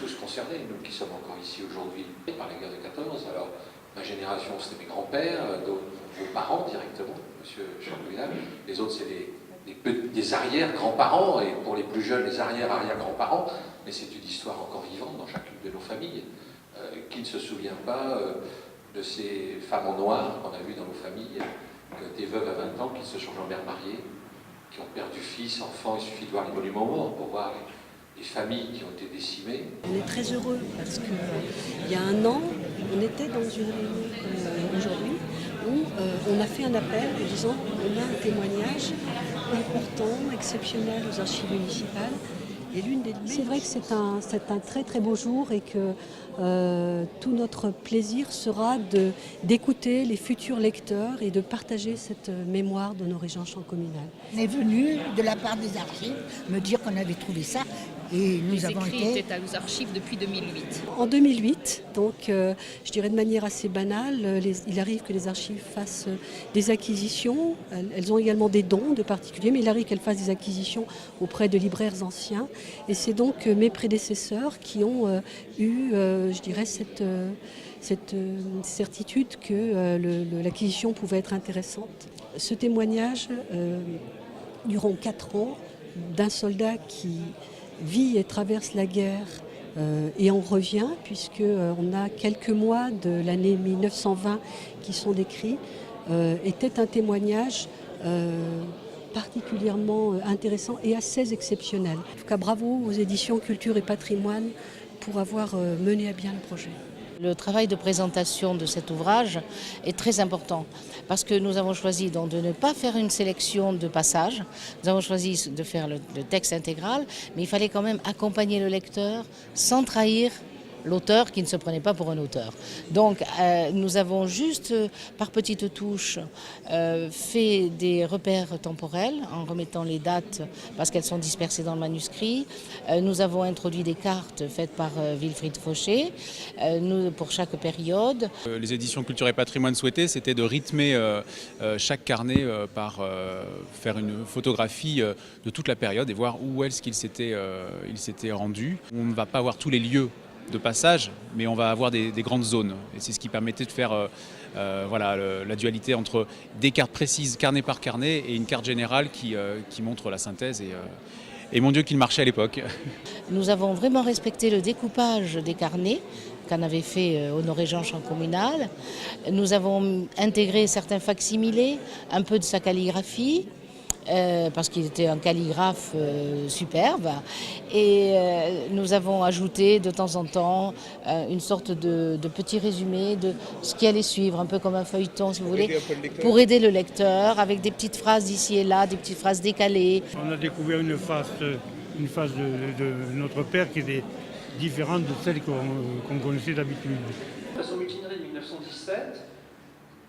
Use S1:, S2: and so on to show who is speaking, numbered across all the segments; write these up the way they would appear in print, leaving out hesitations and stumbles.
S1: tous concernés, nous qui sommes encore ici aujourd'hui par la guerre de 14. Alors, ma génération, c'était mes grands-pères, d'autres, vos parents directement, monsieur Charles. Les autres, c'est des arrière-grands-parents, et pour les plus jeunes, les arrière-arrière-grands-parents. Mais c'est une histoire encore vivante dans chacune de nos familles. Qui ne se souvient pas de ces femmes en noir qu'on a vues dans nos familles, des veuves à 20 ans qui se changent en mères mariées, qui ont perdu fils, enfants. Il suffit de voir les monuments morts pour voir les familles qui ont été décimées.
S2: On est très heureux parce qu'il y a un an, on était dans une réunion comme aujourd'hui où on a fait un appel en disant on a un témoignage important, exceptionnel aux archives municipales. C'est vrai que c'est un très très beau jour et que tout notre plaisir sera d'écouter les futurs lecteurs et de partager cette mémoire de nos régents champs communal.
S3: On est venu de la part des archives me dire qu'on avait trouvé ça et nous avons été...
S4: Les écrits étaient aux archives depuis 2008.
S2: En 2008, donc je dirais de manière assez banale, il arrive que les archives fassent des acquisitions. Elles ont également des dons de particuliers, mais il arrive qu'elles fassent des acquisitions auprès de libraires anciens. Et c'est donc mes prédécesseurs qui ont eu, je dirais, cette certitude que l'acquisition pouvait être intéressante. Ce témoignage, durant 4 ans, d'un soldat qui vit et traverse la guerre et en revient, puisqu'on a quelques mois de l'année 1920 qui sont décrits, était un témoignage particulièrement intéressant et assez exceptionnel. En tout cas, bravo aux éditions Culture et Patrimoine pour avoir mené à bien le projet.
S5: Le travail de présentation de cet ouvrage est très important parce que nous avons choisi donc de ne pas faire une sélection de passages, nous avons choisi de faire le texte intégral, mais il fallait quand même accompagner le lecteur sans trahir l'auteur qui ne se prenait pas pour un auteur. Donc nous avons juste par petites touches fait des repères temporels en remettant les dates parce qu'elles sont dispersées dans le manuscrit. Nous avons introduit des cartes faites par Wilfried Fauché pour chaque période.
S6: Les éditions Culture et Patrimoine souhaitaient, c'était de rythmer chaque carnet par faire une photographie de toute la période et voir où est-ce qu'il s'était rendu. On ne va pas voir tous les lieux de passage, mais on va avoir des grandes zones. Et c'est ce qui permettait de faire la dualité entre des cartes précises, carnet par carnet, et une carte générale qui montre la synthèse. Et mon Dieu qu'il marchait à l'époque.
S5: Nous avons vraiment respecté le découpage des carnets qu'en avait fait Honoré-Jean champ communal. Nous avons intégré certains facsimilés, un peu de sa calligraphie, parce qu'il était un calligraphe superbe, et nous avons ajouté de temps en temps une sorte de petit résumé de ce qui allait suivre, un peu comme un feuilleton si vous voulez, pour aider le lecteur avec des petites phrases d'ici et là, des petites phrases décalées.
S7: On a découvert une phase de notre père qui était différente de celle qu'on connaissait d'habitude.
S8: Dans son mutinerie de 1917,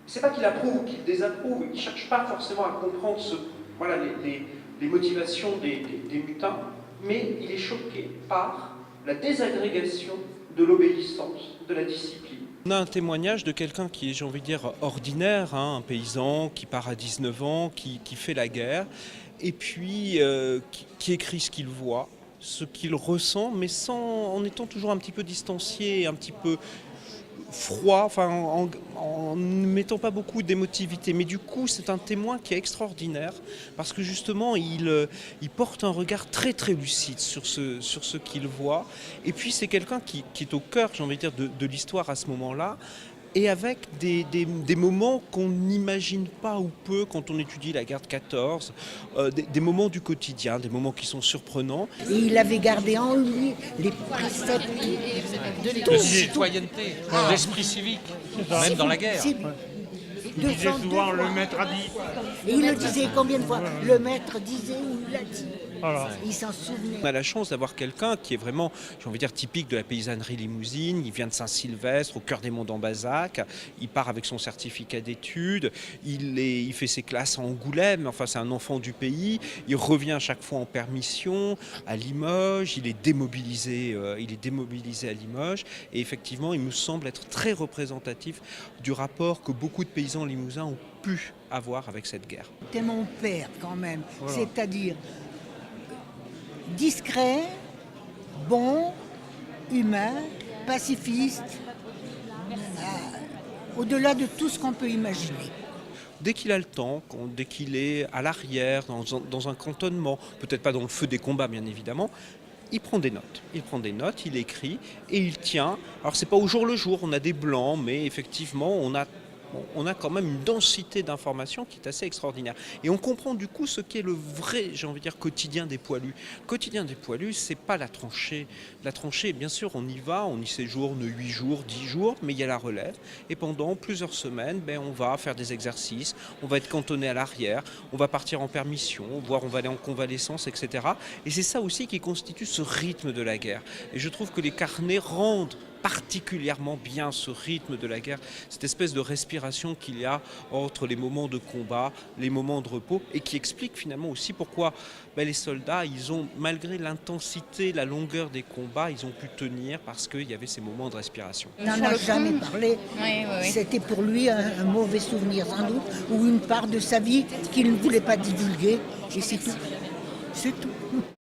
S8: c'est pas qu'il approuve ou qu'il désapprouve, il ne cherche pas forcément à comprendre les motivations des mutins, mais il est choqué par la désagrégation de l'obéissance, de la discipline.
S9: On a un témoignage de quelqu'un qui est, j'ai envie de dire, ordinaire, un paysan qui part à 19 ans, qui fait la guerre, et puis qui écrit ce qu'il voit, ce qu'il ressent, mais en étant toujours un petit peu distancié, un petit peu froid, en ne mettant pas beaucoup d'émotivité. Mais du coup, c'est un témoin qui est extraordinaire parce que justement, il porte un regard très très lucide sur ce qu'il voit. Et puis, c'est quelqu'un qui est au cœur, j'ai envie de dire, de l'histoire à ce moment-là. Et avec des moments qu'on n'imagine pas ou peu quand on étudie la guerre de 14, des moments du quotidien, des moments qui sont surprenants.
S3: Et il avait gardé en lui les préceptes
S1: de citoyenneté, d'esprit civique, même dans la guerre.
S7: Il disait souvent, le maître a dit.
S3: Et il le disait combien de fois? Le maître disait ou il l'a dit.
S7: Voilà.
S3: Il s'en souvenait.
S9: On a la chance d'avoir quelqu'un qui est vraiment, j'ai envie de dire, typique de la paysannerie limousine. Il vient de Saint-Sylvestre, au cœur des monts d'Ambazac. Il part avec son certificat d'études. Il fait ses classes à Angoulême. Enfin, c'est un enfant du pays. Il revient à chaque fois en permission à Limoges. Il est démobilisé à Limoges. Et effectivement, il me semble être très représentatif du rapport que beaucoup de paysans limousins ont pu avoir avec cette guerre.
S3: C'était mon père quand même. Voilà. C'est-à-dire discret, bon, humain, pacifiste, au-delà de tout ce qu'on peut imaginer.
S9: Dès qu'il a le temps, dès qu'il est à l'arrière, dans un cantonnement, peut-être pas dans le feu des combats bien évidemment, il prend des notes. Il écrit et il tient. Alors c'est pas au jour le jour, on a des blancs, mais effectivement on a quand même une densité d'informations qui est assez extraordinaire. Et on comprend du coup ce qu'est le vrai, j'ai envie de dire, quotidien des poilus. Le quotidien des poilus, c'est pas la tranchée. La tranchée, bien sûr, on y va, on y séjourne 8 jours, 10 jours, mais il y a la relève. Et pendant plusieurs semaines, on va faire des exercices, on va être cantonné à l'arrière, on va partir en permission, voire on va aller en convalescence, etc. Et c'est ça aussi qui constitue ce rythme de la guerre. Et je trouve que les carnets rendent particulièrement bien ce rythme de la guerre, cette espèce de respiration qu'il y a entre les moments de combat, les moments de repos, et qui explique finalement aussi pourquoi les soldats, ils ont, malgré l'intensité, la longueur des combats, ils ont pu tenir parce qu'il y avait ces moments de respiration.
S3: Il n'en a jamais parlé.
S4: Oui.
S3: C'était pour lui un mauvais souvenir sans doute, ou une part de sa vie qu'il ne voulait pas divulguer, et c'est tout. C'est tout.